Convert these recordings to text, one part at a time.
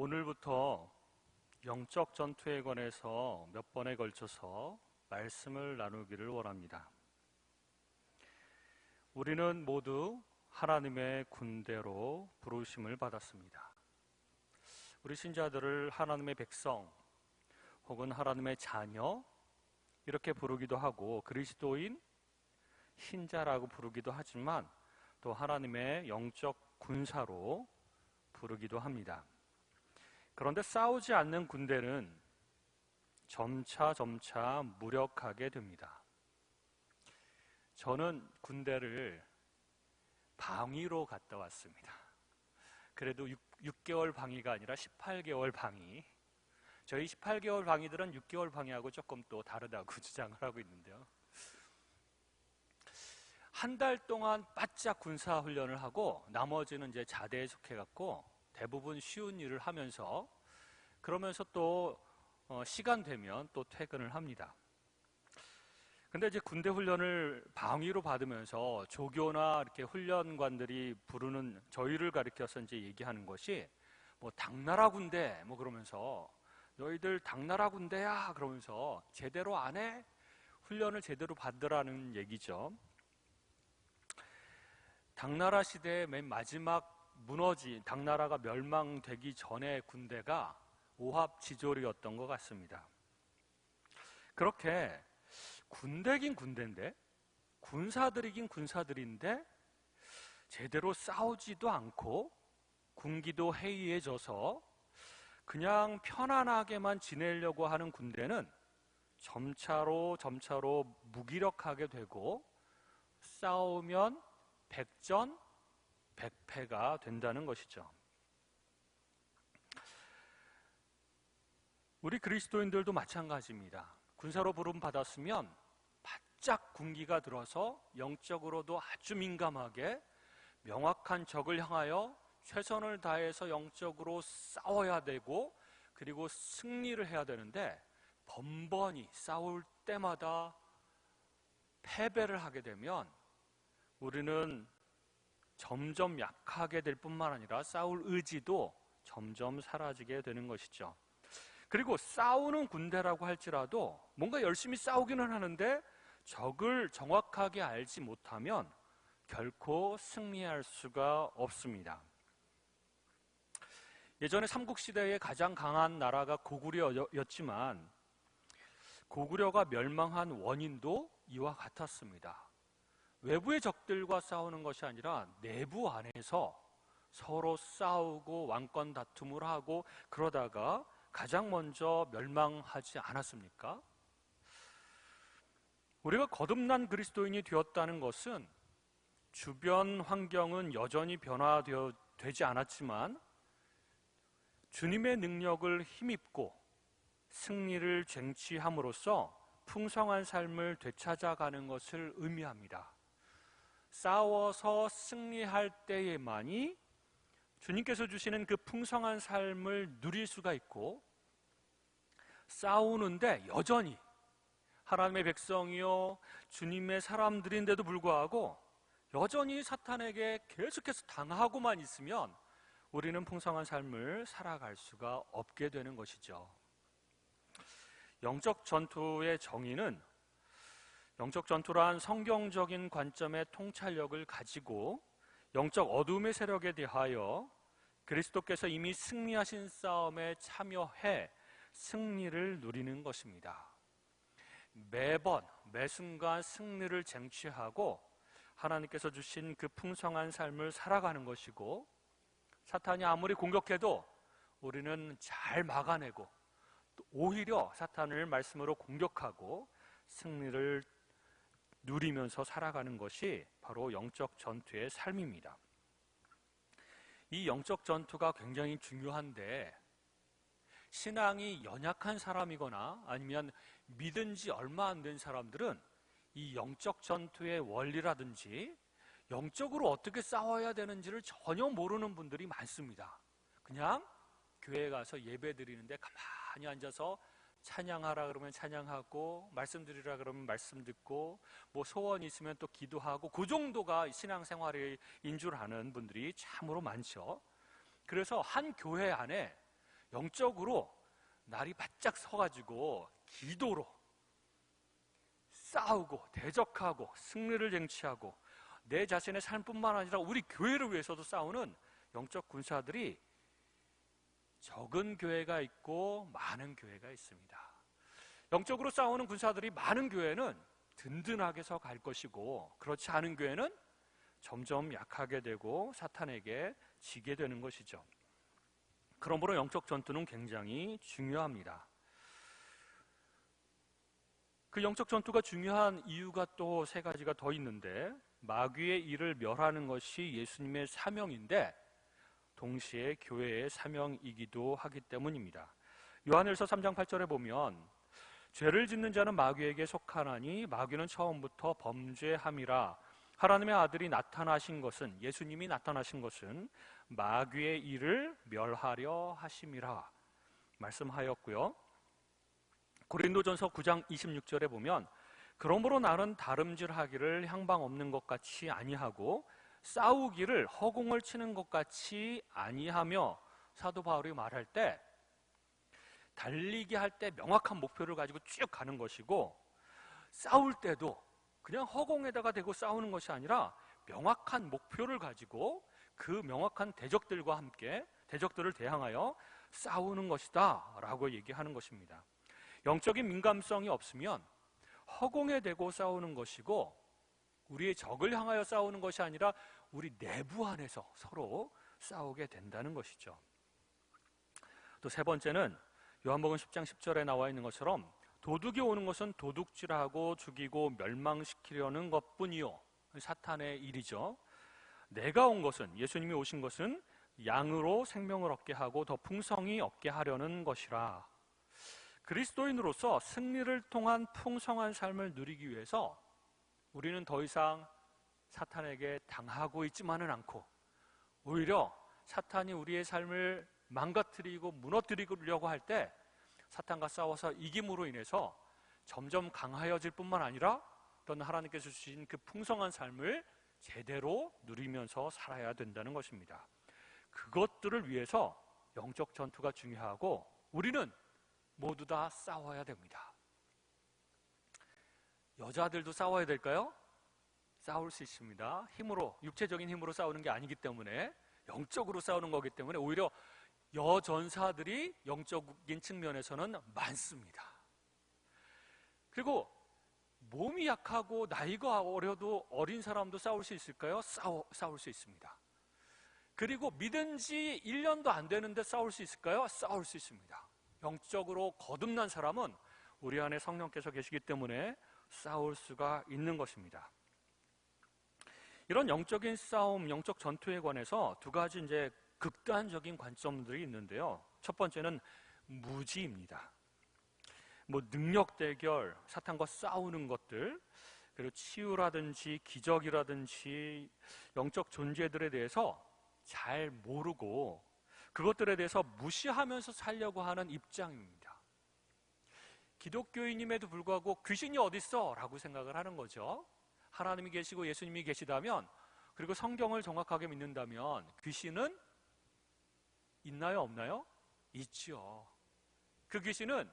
오늘부터 영적 전투에 관해서 몇 번에 걸쳐서 말씀을 나누기를 원합니다. 우리는 모두 하나님의 군대로 부르심을 받았습니다. 우리 신자들을 하나님의 백성 혹은 하나님의 자녀 이렇게 부르기도 하고 그리스도인, 신자라고 부르기도 하지만 또 하나님의 영적 군사로 부르기도 합니다. 그런데 싸우지 않는 군대는 점차 무력하게 됩니다. 저는 군대를 방위로 갔다 왔습니다. 그래도 6개월 방위가 아니라 18개월 방위. 저희 18개월 방위들은 6개월 방위하고 조금 또 다르다고 주장을 하고 있는데요. 한 달 동안 바짝 군사 훈련을 하고 나머지는 이제 자대에 속해갖고 대부분 쉬운 일을 하면서 그러면서 또 시간 되면 또 퇴근을 합니다. 근데 이제 군대 훈련을 방위로 받으면서 조교나 이렇게 훈련관들이 부르는 저희를 가리켜서 이제 얘기하는 것이 뭐 당나라 군대 뭐 그러면서 너희들 당나라 군대야 그러면서 제대로 안 해? 훈련을 제대로 받으라는 얘기죠. 당나라 시대의 맨 마지막 당나라가 멸망되기 전의 군대가 오합지졸이었던 것 같습니다. 그렇게 군대긴 군대인데 군사들이긴 군사들인데 제대로 싸우지도 않고 군기도 해이해져서 그냥 편안하게만 지내려고 하는 군대는 점차로 무기력하게 되고 싸우면 백전 백패가 된다는 것이죠. 우리 그리스도인들도 마찬가지입니다. 군사로 부름 받았으면 바짝 군기가 들어서 영적으로도 아주 민감하게 명확한 적을 향하여 최선을 다해서 영적으로 싸워야 되고 그리고 승리를 해야 되는데 번번이 싸울 때마다 패배를 하게 되면 우리는 점점 약하게 될 뿐만 아니라 싸울 의지도 점점 사라지게 되는 것이죠. 그리고 싸우는 군대라고 할지라도 뭔가 열심히 싸우기는 하는데 적을 정확하게 알지 못하면 결코 승리할 수가 없습니다. 예전에 삼국시대에 가장 강한 나라가 고구려였지만 고구려가 멸망한 원인도 이와 같았습니다. 외부의 적들과 싸우는 것이 아니라 내부 안에서 서로 싸우고 왕권 다툼을 하고 그러다가 가장 먼저 멸망하지 않았습니까? 우리가 거듭난 그리스도인이 되었다는 것은 주변 환경은 여전히 변화되지 않았지만 주님의 능력을 힘입고 승리를 쟁취함으로써 풍성한 삶을 되찾아가는 것을 의미합니다. 싸워서 승리할 때에만이 주님께서 주시는 그 풍성한 삶을 누릴 수가 있고 싸우는데 여전히 하나님의 백성이요 주님의 사람들인데도 불구하고 여전히 사탄에게 계속해서 당하고만 있으면 우리는 풍성한 삶을 살아갈 수가 없게 되는 것이죠. 영적 전투의 정의는 영적 전투란 성경적인 관점의 통찰력을 가지고 영적 어둠의 세력에 대하여 그리스도께서 이미 승리하신 싸움에 참여해 승리를 누리는 것입니다. 매 순간 승리를 쟁취하고 하나님께서 주신 그 풍성한 삶을 살아가는 것이고 사탄이 아무리 공격해도 우리는 잘 막아내고 또 오히려 사탄을 말씀으로 공격하고 승리를 누리면서 살아가는 것이 바로 영적 전투의 삶입니다. 이 영적 전투가 굉장히 중요한데 신앙이 연약한 사람이거나 아니면 믿은 지 얼마 안 된 사람들은 이 영적 전투의 원리라든지 영적으로 어떻게 싸워야 되는지를 전혀 모르는 분들이 많습니다. 그냥 교회에 가서 예배 드리는데 가만히 앉아서 찬양하라 그러면 찬양하고 말씀 드리라 그러면 말씀 듣고 뭐 소원 있으면 또 기도하고 그 정도가 신앙생활인 줄 아는 분들이 참으로 많죠. 그래서 한 교회 안에 영적으로 날이 바짝 서가지고 기도로 싸우고 대적하고 승리를 쟁취하고 내 자신의 삶뿐만 아니라 우리 교회를 위해서도 싸우는 영적 군사들이 적은 교회가 있고 많은 교회가 있습니다. 영적으로 싸우는 군사들이 많은 교회는 든든하게 서 갈 것이고, 그렇지 않은 교회는 점점 약하게 되고 사탄에게 지게 되는 것이죠. 그러므로 영적 전투는 굉장히 중요합니다. 그 영적 전투가 중요한 이유가 또 세 가지가 더 있는데, 마귀의 일을 멸하는 것이 예수님의 사명인데 동시에 교회의 사명이기도 하기 때문입니다. 요한일서 3장 8절에 보면 죄를 짓는 자는 마귀에게 속하나니 마귀는 처음부터 범죄함이라. 하나님의 아들이 나타나신 것은, 예수님이 나타나신 것은 마귀의 일을 멸하려 하심이라 말씀하였고요. 고린도전서 9장 26절에 보면 그러므로 나는 다름질하기를 향방 없는 것 같이 아니하고 싸우기를 허공을 치는 것 같이 아니하며, 사도 바울이 말할 때 달리기 할 때 명확한 목표를 가지고 쭉 가는 것이고, 싸울 때도 그냥 허공에다가 대고 싸우는 것이 아니라 명확한 목표를 가지고 그 명확한 대적들과 함께 대적들을 대항하여 싸우는 것이다 라고 얘기하는 것입니다. 영적인 민감성이 없으면 허공에 대고 싸우는 것이고, 우리의 적을 향하여 싸우는 것이 아니라 우리 내부 안에서 서로 싸우게 된다는 것이죠. 또 세 번째는 요한복음 10장 10절에 나와 있는 것처럼 도둑이 오는 것은 도둑질하고 죽이고 멸망시키려는 것뿐이요, 사탄의 일이죠. 내가 온 것은, 예수님이 오신 것은 양으로 생명을 얻게 하고 더 풍성히 얻게 하려는 것이라. 그리스도인으로서 승리를 통한 풍성한 삶을 누리기 위해서 우리는 더 이상 사탄에게 당하고 있지만은 않고, 오히려 사탄이 우리의 삶을 망가뜨리고 무너뜨리려고 할 때 사탄과 싸워서 이김으로 인해서 점점 강하여질 뿐만 아니라 또는 하나님께서 주신 그 풍성한 삶을 제대로 누리면서 살아야 된다는 것입니다. 그것들을 위해서 영적 전투가 중요하고 우리는 모두 다 싸워야 됩니다. 여자들도 싸워야 될까요? 싸울 수 있습니다. 힘으로, 육체적인 힘으로 싸우는 게 아니기 때문에, 영적으로 싸우는 거기 때문에 오히려 여전사들이 영적인 측면에서는 많습니다. 그리고 몸이 약하고 나이가 어려도 어린 사람도 싸울 수 있을까요? 싸울 수 있습니다. 그리고 믿은 지 1년도 안 되는데 싸울 수 있을까요? 싸울 수 있습니다. 영적으로 거듭난 사람은 우리 안에 성령께서 계시기 때문에 싸울 수가 있는 것입니다. 이런 영적인 싸움, 영적 전투에 관해서 두 가지 이제 극단적인 관점들이 있는데요. 첫 번째는 무지입니다. 능력 대결, 사탄과 싸우는 것들, 그리고 치유라든지 기적이라든지 영적 존재들에 대해서 잘 모르고 그것들에 대해서 무시하면서 살려고 하는 입장입니다. 기독교인임에도 불구하고 귀신이 어딨어? 라고 생각을 하는 거죠. 하나님이 계시고 예수님이 계시다면, 그리고 성경을 정확하게 믿는다면 귀신은 있나요? 없나요? 있죠. 그 귀신은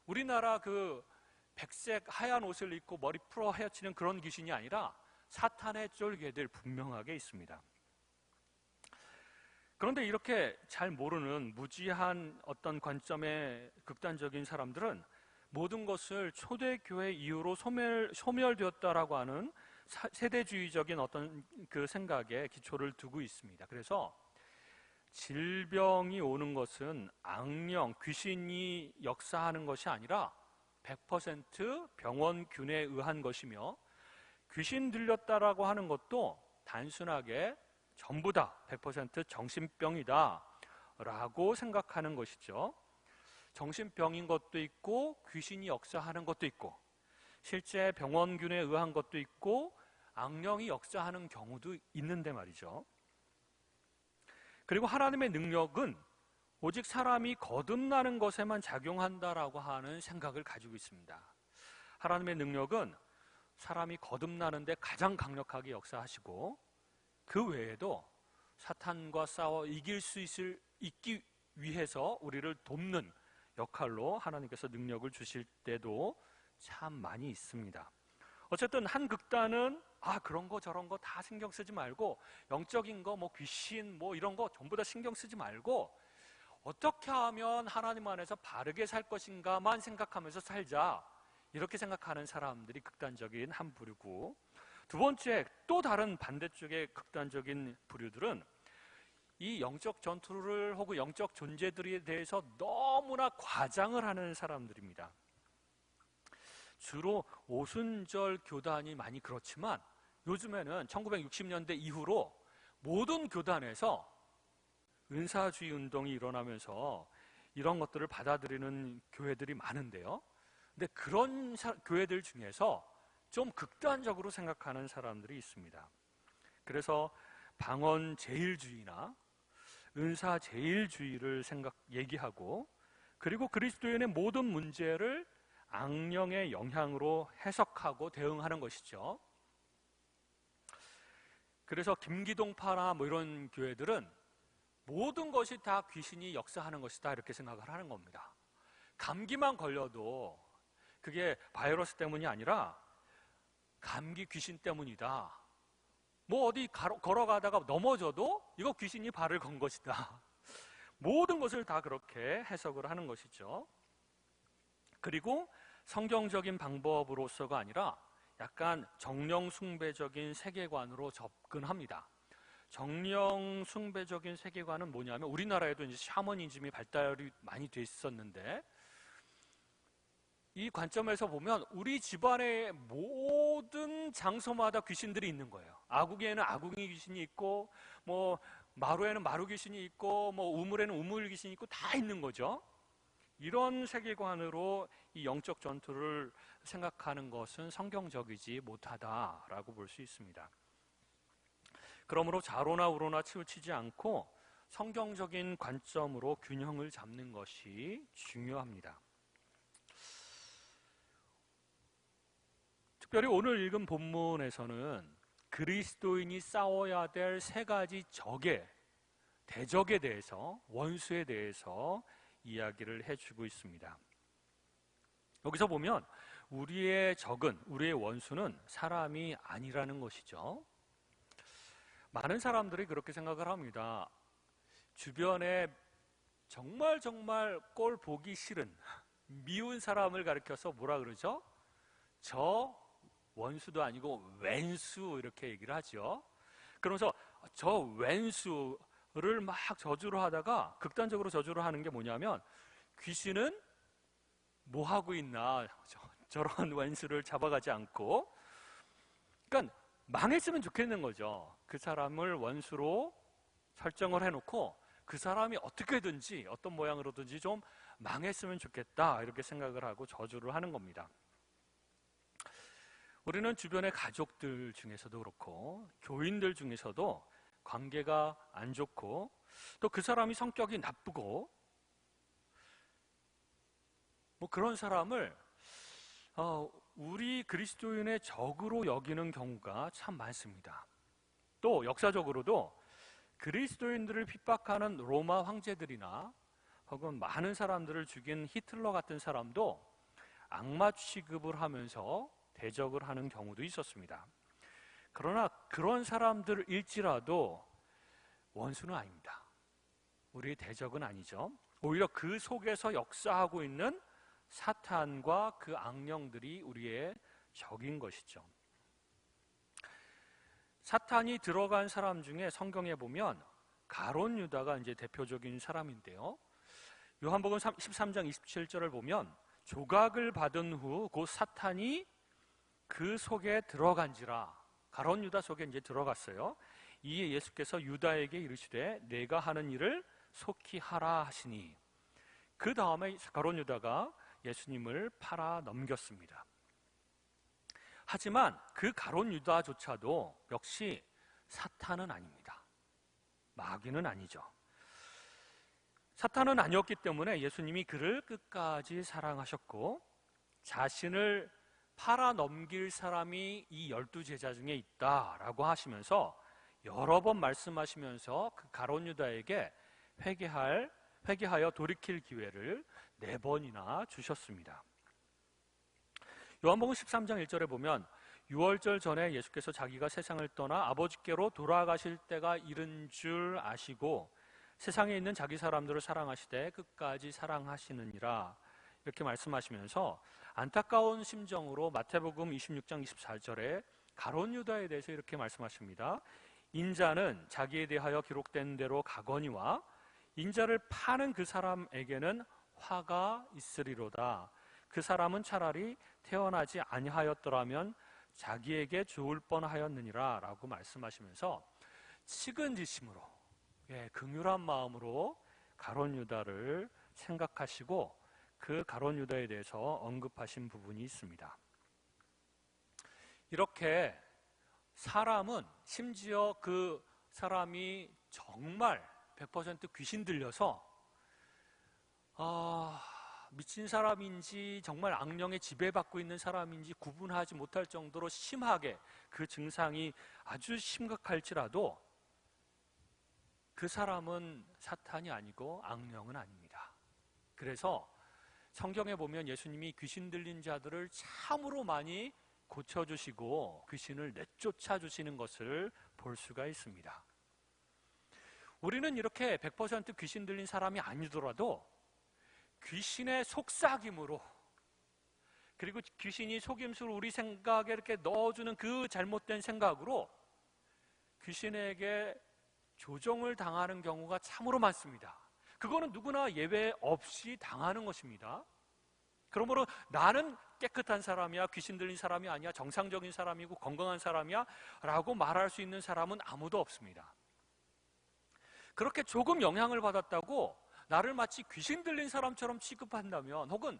우리나라 그 백색 하얀 옷을 입고 머리 풀어 헤엄치는 그런 귀신이 아니라 사탄의 쫄개들 분명하게 있습니다. 그런데 이렇게 잘 모르는 무지한 어떤 관점의 극단적인 사람들은 모든 것을 초대교회 이후로 소멸되었다라고 하는 세대주의적인 어떤 그 생각에 기초를 두고 있습니다. 그래서 질병이 오는 것은 악령, 귀신이 역사하는 것이 아니라 100% 병원균에 의한 것이며, 귀신 들렸다라고 하는 것도 단순하게 전부 다 100% 정신병이다 라고 생각하는 것이죠. 정신병인 것도 있고 귀신이 역사하는 것도 있고 실제 병원균에 의한 것도 있고 악령이 역사하는 경우도 있는데 말이죠. 그리고 하나님의 능력은 오직 사람이 거듭나는 것에만 작용한다라고 하는 생각을 가지고 있습니다. 하나님의 능력은 사람이 거듭나는데 가장 강력하게 역사하시고, 그 외에도 사탄과 싸워 이길 수 있기 위해서 우리를 돕는 역할로 하나님께서 능력을 주실 때도 참 많이 있습니다. 어쨌든 한 극단은 그런 거 저런 거 다 신경 쓰지 말고, 영적인 거 뭐 귀신 뭐 이런 거 전부 다 신경 쓰지 말고, 어떻게 하면 하나님 안에서 바르게 살 것인가만 생각하면서 살자, 이렇게 생각하는 사람들이 극단적인 한 부류고, 두 번째 또 다른 반대쪽의 극단적인 부류들은 이 영적 전투를 혹은 영적 존재들에 대해서 너무나 과장을 하는 사람들입니다. 주로 오순절 교단이 많이 그렇지만 요즘에는 1960년대 이후로 모든 교단에서 은사주의 운동이 일어나면서 이런 것들을 받아들이는 교회들이 많은데요. 근데 그런 교회들 중에서 좀 극단적으로 생각하는 사람들이 있습니다. 그래서 방언 제일주의나 은사 제일주의를 얘기하고, 그리고 그리스도인의 모든 문제를 악령의 영향으로 해석하고 대응하는 것이죠. 그래서 김기동파나 뭐 이런 교회들은 모든 것이 다 귀신이 역사하는 것이다, 이렇게 생각을 하는 겁니다. 감기만 걸려도 그게 바이러스 때문이 아니라 감기 귀신 때문이다. 뭐 어디 걸어가다가 넘어져도 이거 귀신이 발을 건 것이다. 모든 것을 다 그렇게 해석을 하는 것이죠. 그리고 성경적인 방법으로서가 아니라 약간 정령 숭배적인 세계관으로 접근합니다. 정령 숭배적인 세계관은 뭐냐면, 우리나라에도 이제 샤머니즘이 발달이 많이 돼 있었는데, 이 관점에서 보면 우리 집안의 모든 장소마다 귀신들이 있는 거예요. 아궁이에는 아궁이 귀신이 있고, 뭐 마루에는 마루 귀신이 있고, 뭐 우물에는 우물 귀신이 있고, 다 있는 거죠. 이런 세계관으로 이 영적 전투를 생각하는 것은 성경적이지 못하다라고 볼 수 있습니다. 그러므로 좌로나 우로나 치우치지 않고 성경적인 관점으로 균형을 잡는 것이 중요합니다. 특별히 오늘 읽은 본문에서는 그리스도인이 싸워야 될 세 가지 대적에 대해서, 원수에 대해서 이야기를 해주고 있습니다. 여기서 보면 우리의 적은, 우리의 원수는 사람이 아니라는 것이죠. 많은 사람들이 그렇게 생각을 합니다. 주변에 정말 꼴 보기 싫은 미운 사람을 가리켜서 뭐라 그러죠? 저 원수도 아니고 왼수, 이렇게 얘기를 하죠. 그러면서 저 왼수를 막 저주를 하다가 극단적으로 저주를 하는 게 뭐냐면, 귀신은 뭐 하고 있나, 저런 왼수를 잡아가지 않고, 그러니까 망했으면 좋겠는 거죠. 그 사람을 원수로 설정을 해놓고 그 사람이 어떻게든지 어떤 모양으로든지 좀 망했으면 좋겠다, 이렇게 생각을 하고 저주를 하는 겁니다. 우리는 주변의 가족들 중에서도 그렇고 교인들 중에서도 관계가 안 좋고, 또 그 사람이 성격이 나쁘고, 뭐 그런 사람을 우리 그리스도인의 적으로 여기는 경우가 참 많습니다. 또 역사적으로도 그리스도인들을 핍박하는 로마 황제들이나 혹은 많은 사람들을 죽인 히틀러 같은 사람도 악마 취급을 하면서 대적을 하는 경우도 있었습니다. 그러나 그런 사람들일지라도 원수는 아닙니다. 우리의 대적은 아니죠. 오히려 그 속에서 역사하고 있는 사탄과 그 악령들이 우리의 적인 것이죠. 사탄이 들어간 사람 중에 성경에 보면 가룟 유다가 이제 대표적인 사람인데요. 요한복음 13장 27절을 보면, 조각을 받은 후 곧 사탄이 그 속에 들어간지라, 가룟 유다 속에 이제 들어갔어요. 이에 예수께서 유다에게 이르시되 내가 하는 일을 속히 하라 하시니, 그 다음에 가룟 유다가 예수님을 팔아 넘겼습니다. 하지만 그 가룟 유다조차도 역시 사탄은 아닙니다. 마귀는 아니죠. 사탄은 아니었기 때문에 예수님이 그를 끝까지 사랑하셨고, 자신을 팔아 넘길 사람이 이 12제자 중에 있다라고 하시면서 여러 번 말씀하시면서 그 가룟 유다에게 회개할 회개하여 돌이킬 기회를 4번이나 주셨습니다. 요한복음 13장 1절에 보면 유월절 전에 예수께서 자기가 세상을 떠나 아버지께로 돌아가실 때가 이른 줄 아시고 세상에 있는 자기 사람들을 사랑하시되 끝까지 사랑하시느니라 이렇게 말씀하시면서 안타까운 심정으로 마태복음 26장 24절에 가룟 유다에 대해서 이렇게 말씀하십니다. 인자는 자기에 대하여 기록된 대로 가거니와 인자를 파는 그 사람에게는 화가 있으리로다. 그 사람은 차라리 태어나지 아니하였더라면 자기에게 좋을 뻔하였느니라 라고 말씀하시면서 측은지심으로 긍휼한 마음으로 가룟 유다를 생각하시고 그 가룟 유다에 대해서 언급하신 부분이 있습니다. 이렇게 사람은 심지어 그 사람이 정말 100% 귀신 들려서 미친 사람인지 정말 악령에 지배받고 있는 사람인지 구분하지 못할 정도로 심하게 그 증상이 아주 심각할지라도 그 사람은 사탄이 아니고 악령은 아닙니다. 그래서 성경에 보면 예수님이 귀신 들린 자들을 참으로 많이 고쳐주시고 귀신을 내쫓아 주시는 것을 볼 수가 있습니다. 우리는 이렇게 100% 귀신 들린 사람이 아니더라도 귀신의 속삭임으로 그리고 귀신이 속임수로 우리 생각에 이렇게 넣어주는 그 잘못된 생각으로 귀신에게 조종을 당하는 경우가 참으로 많습니다. 그거는 누구나 예외 없이 당하는 것입니다. 그러므로 나는 깨끗한 사람이야, 귀신 들린 사람이 아니야, 정상적인 사람이고 건강한 사람이야 라고 말할 수 있는 사람은 아무도 없습니다. 그렇게 조금 영향을 받았다고 나를 마치 귀신 들린 사람처럼 취급한다면 혹은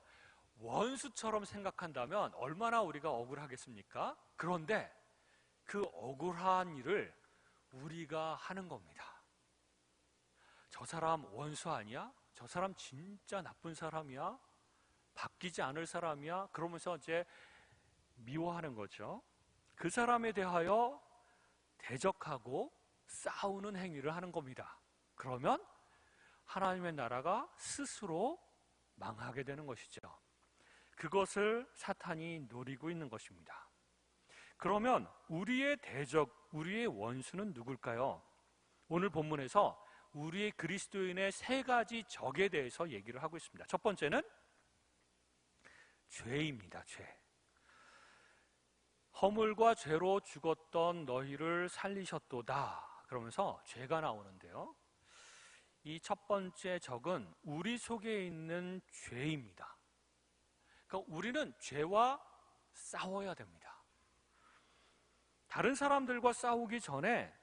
원수처럼 생각한다면 얼마나 우리가 억울하겠습니까? 그런데 그 억울한 일을 우리가 하는 겁니다. 저 사람 원수 아니야? 저 사람 진짜 나쁜 사람이야? 바뀌지 않을 사람이야? 그러면서 이제 미워하는 거죠. 그 사람에 대하여 대적하고 싸우는 행위를 하는 겁니다. 그러면 하나님의 나라가 스스로 망하게 되는 것이죠. 그것을 사탄이 노리고 있는 것입니다. 그러면 우리의 대적, 우리의 원수는 누굴까요? 오늘 본문에서 우리의 그리스도인의 3가지 적에 대해서 얘기를 하고 있습니다. 첫 번째는 죄입니다. 죄. 허물과 죄로 죽었던 너희를 살리셨도다. 그러면서 죄가 나오는데요. 이 첫 번째 적은 우리 속에 있는 죄입니다. 그러니까 우리는 죄와 싸워야 됩니다. 다른 사람들과 싸우기 전에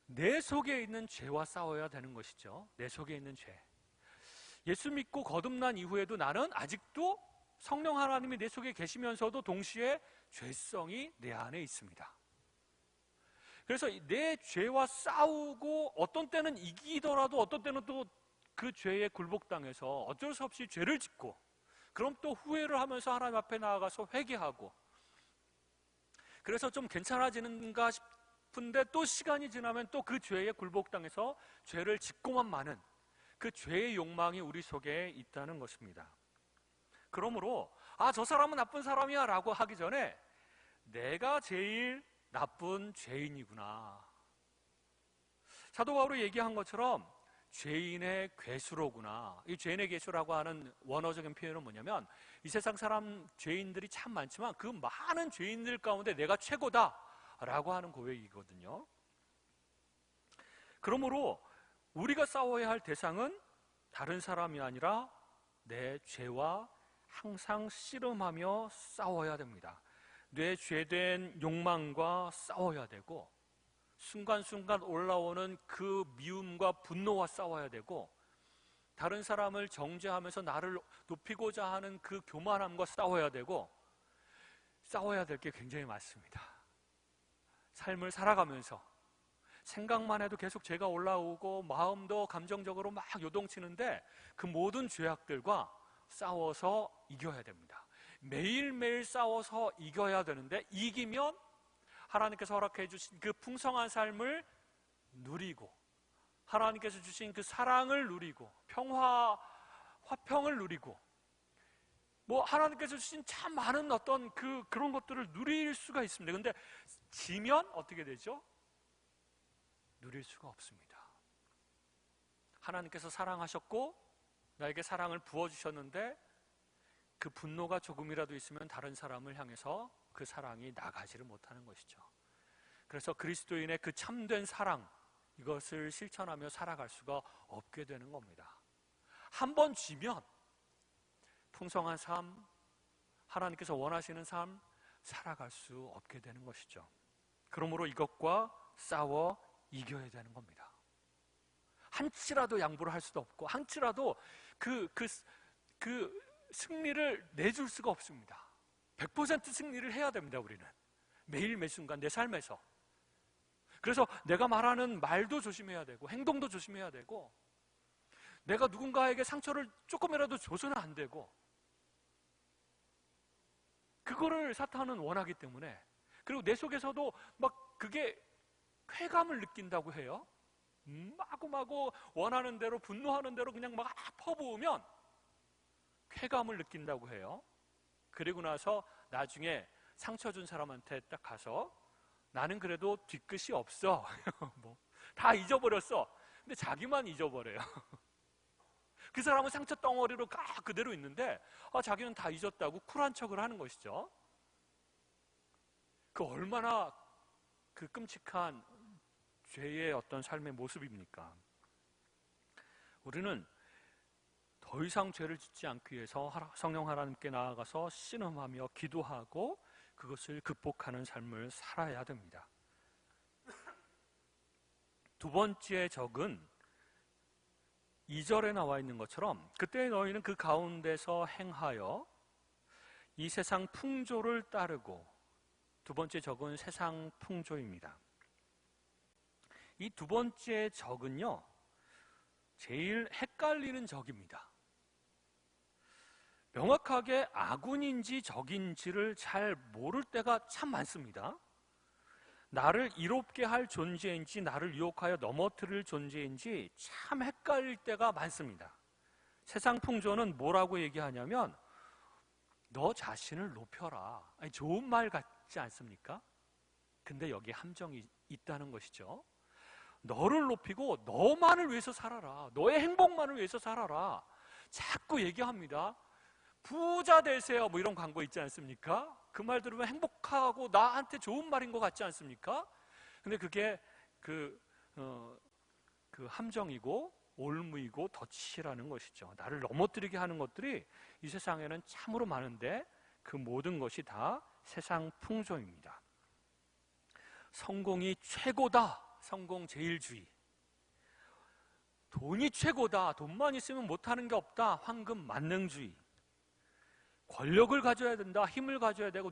내 속에 있는 죄와 싸워야 되는 것이죠. 내 속에 있는 죄. 예수 믿고 거듭난 이후에도 나는 아직도 성령 하나님이 내 속에 계시면서도 동시에 죄성이 내 안에 있습니다. 그래서 내 죄와 싸우고 어떤 때는 이기더라도 어떤 때는 또 그 죄에 굴복당해서 어쩔 수 없이 죄를 짓고 그럼 또 후회를 하면서 하나님 앞에 나아가서 회개하고 그래서 좀 괜찮아지는가 싶은데 또 시간이 지나면 또 그 죄에 굴복당해서 죄를 짓고만 마는 그 죄의 욕망이 우리 속에 있다는 것입니다. 그러므로 저 사람은 나쁜 사람이야 라고 하기 전에 내가 제일 나쁜 죄인이구나. 사도 바울이 얘기한 것처럼 죄인의 괴수로구나. 이 죄인의 괴수라고 하는 원어적인 표현은 뭐냐면 이 세상 사람 죄인들이 참 많지만 그 많은 죄인들 가운데 내가 최고다 라고 하는 고백이거든요. 그러므로 우리가 싸워야 할 대상은 다른 사람이 아니라 내 죄와 항상 씨름하며 싸워야 됩니다. 내 죄된 욕망과 싸워야 되고 순간순간 올라오는 그 미움과 분노와 싸워야 되고 다른 사람을 정죄하면서 나를 높이고자 하는 그 교만함과 싸워야 되고 싸워야 될 게 굉장히 많습니다. 삶을 살아가면서 생각만 해도 계속 죄가 올라오고 마음도 감정적으로 막 요동치는데 그 모든 죄악들과 싸워서 이겨야 됩니다. 매일매일 싸워서 이겨야 되는데 이기면 하나님께서 허락해 주신 그 풍성한 삶을 누리고 하나님께서 주신 그 사랑을 누리고 평화, 화평을 누리고 하나님께서 주신 참 많은 어떤 그런 것들을 누릴 수가 있습니다. 근데 지면 어떻게 되죠? 누릴 수가 없습니다. 하나님께서 사랑하셨고 나에게 사랑을 부어주셨는데 그 분노가 조금이라도 있으면 다른 사람을 향해서 그 사랑이 나가지를 못하는 것이죠. 그래서 그리스도인의 그 참된 사랑, 이것을 실천하며 살아갈 수가 없게 되는 겁니다. 한 번 쥐면 풍성한 삶, 하나님께서 원하시는 삶 살아갈 수 없게 되는 것이죠. 그러므로 이것과 싸워 이겨야 되는 겁니다. 한치라도 양보를 할 수도 없고 한치라도 그 승리를 내줄 수가 없습니다. 100% 승리를 해야 됩니다. 우리는 매일 매순간 내 삶에서. 그래서 내가 말하는 말도 조심해야 되고 행동도 조심해야 되고 내가 누군가에게 상처를 조금이라도 줘서는 안 되고, 그거를 사탄은 원하기 때문에, 그리고 내 속에서도 막 그게 쾌감을 느낀다고 해요. 마구마구 원하는 대로 분노하는 대로 그냥 막 퍼부으면 쾌감을 느낀다고 해요. 그리고 나서 나중에 상처 준 사람한테 딱 가서 나는 그래도 뒤끝이 없어. 다 잊어버렸어. 근데 자기만 잊어버려요. 그 사람은 상처 덩어리로 그대로 있는데 자기는 다 잊었다고 쿨한 척을 하는 것이죠. 그 얼마나 그 끔찍한 죄의 어떤 삶의 모습입니까? 우리는 더 이상 죄를 짓지 않기 위해서 성령 하나님께 나아가서 신음하며 기도하고 그것을 극복하는 삶을 살아야 됩니다. 두 번째 적은 2절에 나와 있는 것처럼 그때 너희는 그 가운데서 행하여 이 세상 풍조를 따르고, 두 번째 적은 세상 풍조입니다. 이 두 번째 적은요, 제일 헷갈리는 적입니다. 명확하게 아군인지 적인지를 잘 모를 때가 참 많습니다. 나를 이롭게 할 존재인지 나를 유혹하여 넘어뜨릴 존재인지 참 헷갈릴 때가 많습니다. 세상 풍조는 뭐라고 얘기하냐면 너 자신을 높여라. 아니, 좋은 말 같지 않습니까? 근데 여기에 함정이 있다는 것이죠. 너를 높이고 너만을 위해서 살아라. 너의 행복만을 위해서 살아라. 자꾸 얘기합니다. 부자 되세요. 이런 광고 있지 않습니까? 그 말 들으면 행복하고 나한테 좋은 말인 것 같지 않습니까? 근데 그게 그 함정이고 올무이고 덫이라는 것이죠. 나를 넘어뜨리게 하는 것들이 이 세상에는 참으로 많은데 그 모든 것이 다 세상 풍조입니다. 성공이 최고다. 성공 제일주의. 돈이 최고다. 돈만 있으면 못하는 게 없다. 황금 만능주의. 권력을 가져야 된다. 힘을 가져야 되고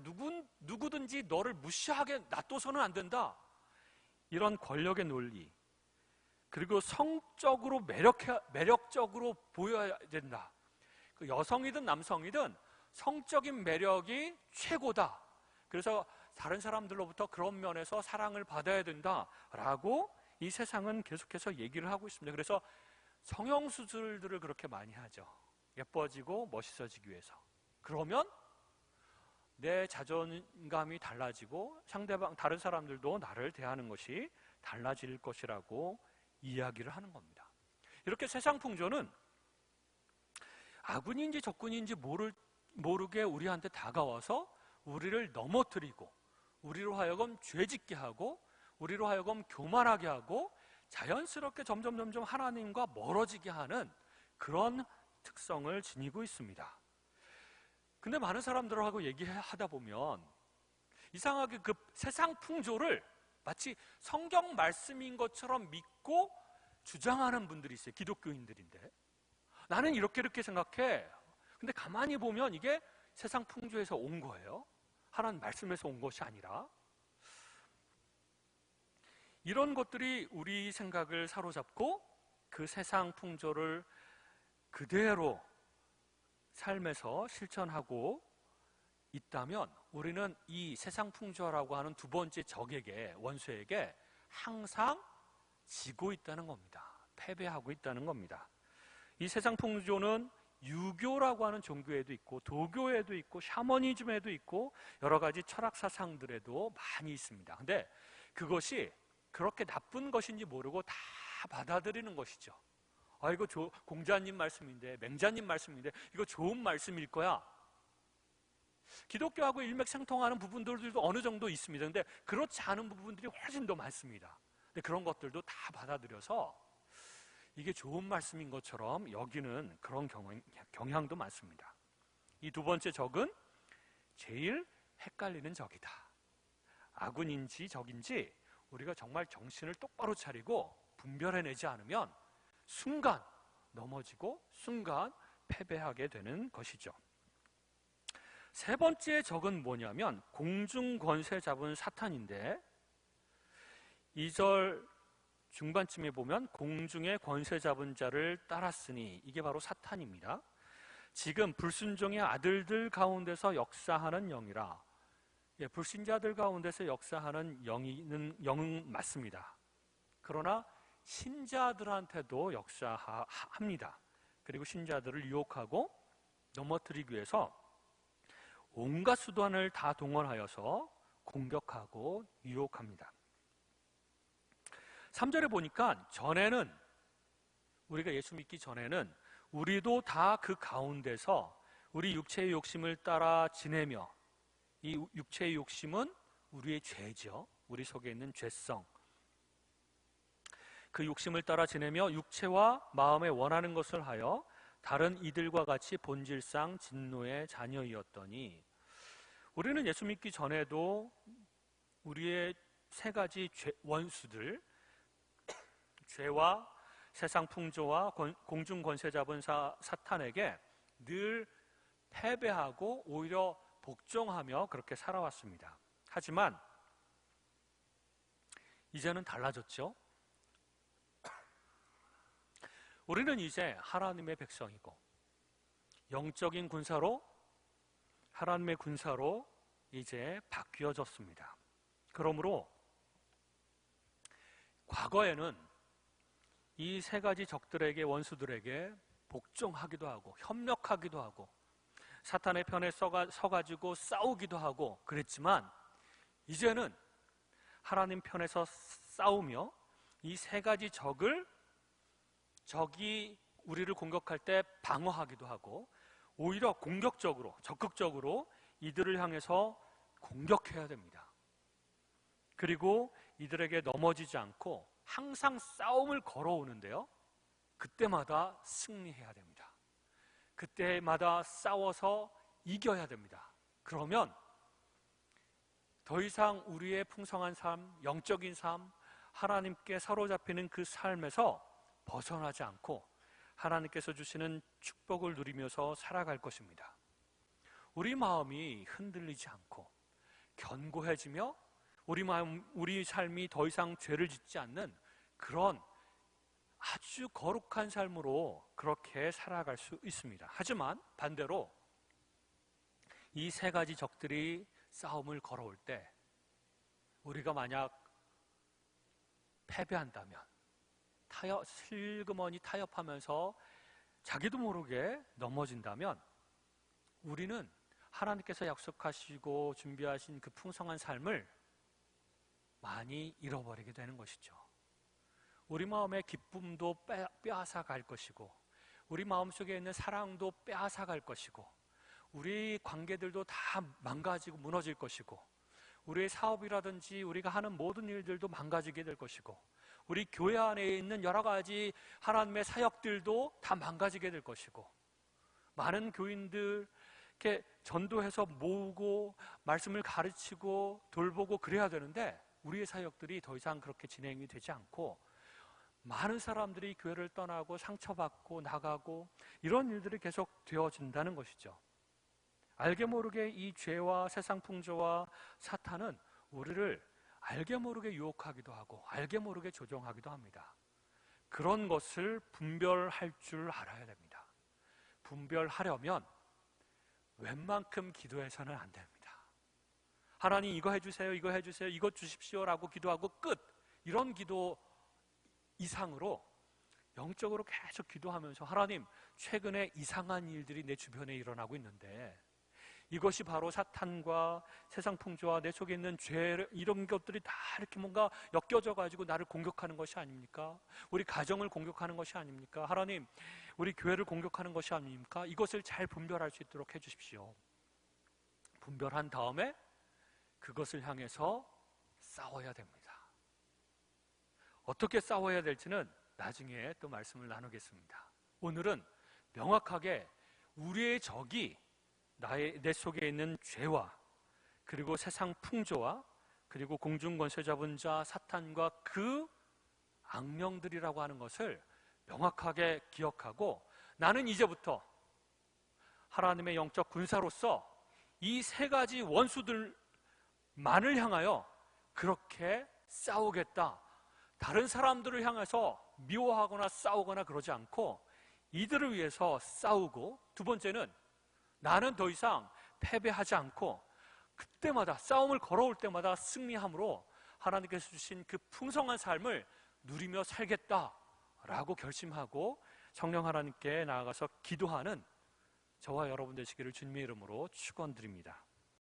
누구든지 너를 무시하게 놔둬서는 안 된다. 이런 권력의 논리. 그리고 성적으로 매력적으로 보여야 된다. 그 여성이든 남성이든 성적인 매력이 최고다. 그래서 다른 사람들로부터 그런 면에서 사랑을 받아야 된다라고 이 세상은 계속해서 얘기를 하고 있습니다. 그래서 성형수술들을 그렇게 많이 하죠. 예뻐지고 멋있어지기 위해서. 그러면 내 자존감이 달라지고 상대방 다른 사람들도 나를 대하는 것이 달라질 것이라고 이야기를 하는 겁니다. 이렇게 세상 풍조는 아군인지 적군인지 모르게 우리한테 다가와서 우리를 넘어뜨리고 우리로 하여금 죄짓게 하고 우리로 하여금 교만하게 하고 자연스럽게 점점 하나님과 멀어지게 하는 그런 특성을 지니고 있습니다. 근데 많은 사람들하고 얘기하다 보면 이상하게 그 세상 풍조를 마치 성경 말씀인 것처럼 믿고 주장하는 분들이 있어요. 기독교인들인데 나는 이렇게 생각해. 근데 가만히 보면 이게 세상 풍조에서 온 거예요. 하나님 말씀에서 온 것이 아니라. 이런 것들이 우리 생각을 사로잡고 그 세상 풍조를 그대로 삶에서 실천하고 있다면 우리는 이 세상 풍조라고 하는 두 번째 적에게, 원수에게 항상 지고 있다는 겁니다. 패배하고 있다는 겁니다. 이 세상 풍조는 유교라고 하는 종교에도 있고 도교에도 있고 샤머니즘에도 있고 여러 가지 철학 사상들에도 많이 있습니다. 근데 그것이 그렇게 나쁜 것인지 모르고 다 받아들이는 것이죠. 이거 공자님 말씀인데, 맹자님 말씀인데 이거 좋은 말씀일 거야. 기독교하고 일맥상통하는 부분들도 어느 정도 있습니다. 근데 그렇지 않은 부분들이 훨씬 더 많습니다. 근데 그런 것들도 다 받아들여서 이게 좋은 말씀인 것처럼 여기는 그런 경향도 많습니다. 이 두 번째 적은 제일 헷갈리는 적이다. 아군인지 적인지 우리가 정말 정신을 똑바로 차리고 분별해내지 않으면 순간 넘어지고 순간 패배하게 되는 것이죠. 세 번째 적은 뭐냐면 공중 권세 잡은 사탄인데 2절 중반쯤에 보면 공중의 권세 잡은 자를 따랐으니 이게 바로 사탄입니다. 지금 불순종의 아들들 가운데서 역사하는 영이라. 불신자들 가운데서 역사하는 영은 맞습니다. 그러나 신자들한테도 역사합니다. 그리고 신자들을 유혹하고 넘어뜨리기 위해서 온갖 수단을 다 동원하여서 공격하고 유혹합니다. 3절에 보니까 전에는 우리가 예수 믿기 전에는 우리도 다 그 가운데서 우리 육체의 욕심을 따라 지내며 이 육체의 욕심은 우리의 죄죠. 우리 속에 있는 죄성. 그 욕심을 따라 지내며 육체와 마음에 원하는 것을 하여 다른 이들과 같이 본질상 진노의 자녀이었더니 우리는 예수 믿기 전에도 우리의 세 가지 원수들 죄와 세상 풍조와 공중 권세 잡은 사탄에게 늘 패배하고 오히려 복종하며 그렇게 살아왔습니다. 하지만 이제는 달라졌죠. 우리는 이제 하나님의 백성이고 영적인 군사로 하나님의 군사로 이제 바뀌어졌습니다. 그러므로 과거에는 이 세 가지 적들에게 원수들에게 복종하기도 하고 협력하기도 하고 사탄의 편에 서가지고 싸우기도 하고 그랬지만 이제는 하나님 편에서 싸우며 이 세 가지 적이 우리를 공격할 때 방어하기도 하고 오히려 공격적으로 적극적으로 이들을 향해서 공격해야 됩니다. 그리고 이들에게 넘어지지 않고 항상 싸움을 걸어오는데요. 그때마다 승리해야 됩니다. 그때마다 싸워서 이겨야 됩니다. 그러면 더 이상 우리의 풍성한 삶, 영적인 삶, 하나님께 사로잡히는 그 삶에서 벗어나지 않고 하나님께서 주시는 축복을 누리면서 살아갈 것입니다. 우리 마음이 흔들리지 않고 견고해지며 우리 삶이 더 이상 죄를 짓지 않는 그런 아주 거룩한 삶으로 그렇게 살아갈 수 있습니다. 하지만 반대로 이 세 가지 적들이 싸움을 걸어올 때 우리가 만약 패배한다면 슬그머니 타협하면서 자기도 모르게 넘어진다면 우리는 하나님께서 약속하시고 준비하신 그 풍성한 삶을 많이 잃어버리게 되는 것이죠. 우리 마음의 기쁨도 빼앗아갈 것이고 우리 마음속에 있는 사랑도 빼앗아갈 것이고 우리 관계들도 다 망가지고 무너질 것이고 우리의 사업이라든지 우리가 하는 모든 일들도 망가지게 될 것이고 우리 교회 안에 있는 여러 가지 하나님의 사역들도 다 망가지게 될 것이고 많은 교인들 이렇게 전도해서 모으고 말씀을 가르치고 돌보고 그래야 되는데 우리의 사역들이 더 이상 그렇게 진행이 되지 않고 많은 사람들이 교회를 떠나고 상처받고 나가고 이런 일들이 계속 되어진다는 것이죠. 알게 모르게 이 죄와 세상 풍조와 사탄은 우리를 알게 모르게 유혹하기도 하고 알게 모르게 조종하기도 합니다. 그런 것을 분별할 줄 알아야 됩니다. 분별하려면 웬만큼 기도해서는 안 됩니다. 하나님 이거 해주세요, 이거 해주세요, 이거 주십시오라고 기도하고 끝! 이런 기도 이상으로 영적으로 계속 기도하면서 하나님, 최근에 이상한 일들이 내 주변에 일어나고 있는데 이것이 바로 사탄과 세상 풍조와 내 속에 있는 죄, 이런 것들이 다 이렇게 뭔가 엮여져 가지고 나를 공격하는 것이 아닙니까? 우리 가정을 공격하는 것이 아닙니까? 하나님, 우리 교회를 공격하는 것이 아닙니까? 이것을 잘 분별할 수 있도록 해주십시오. 분별한 다음에 그것을 향해서 싸워야 됩니다. 어떻게 싸워야 될지는 나중에 또 말씀을 나누겠습니다. 오늘은 명확하게 우리의 적이 내 속에 있는 죄와 그리고 세상 풍조와 그리고 공중 권세 잡은 자 사탄과 그 악령들이라고 하는 것을 명확하게 기억하고, 나는 이제부터 하나님의 영적 군사로서 이 세 가지 원수들만을 향하여 그렇게 싸우겠다. 다른 사람들을 향해서 미워하거나 싸우거나 그러지 않고 이들을 위해서 싸우고, 두 번째는 나는 더 이상 패배하지 않고 그때마다 싸움을 걸어올 때마다 승리함으로 하나님께서 주신 그 풍성한 삶을 누리며 살겠다라고 결심하고 성령 하나님께 나아가서 기도하는 저와 여러분 되시기를 주님의 이름으로 축원드립니다.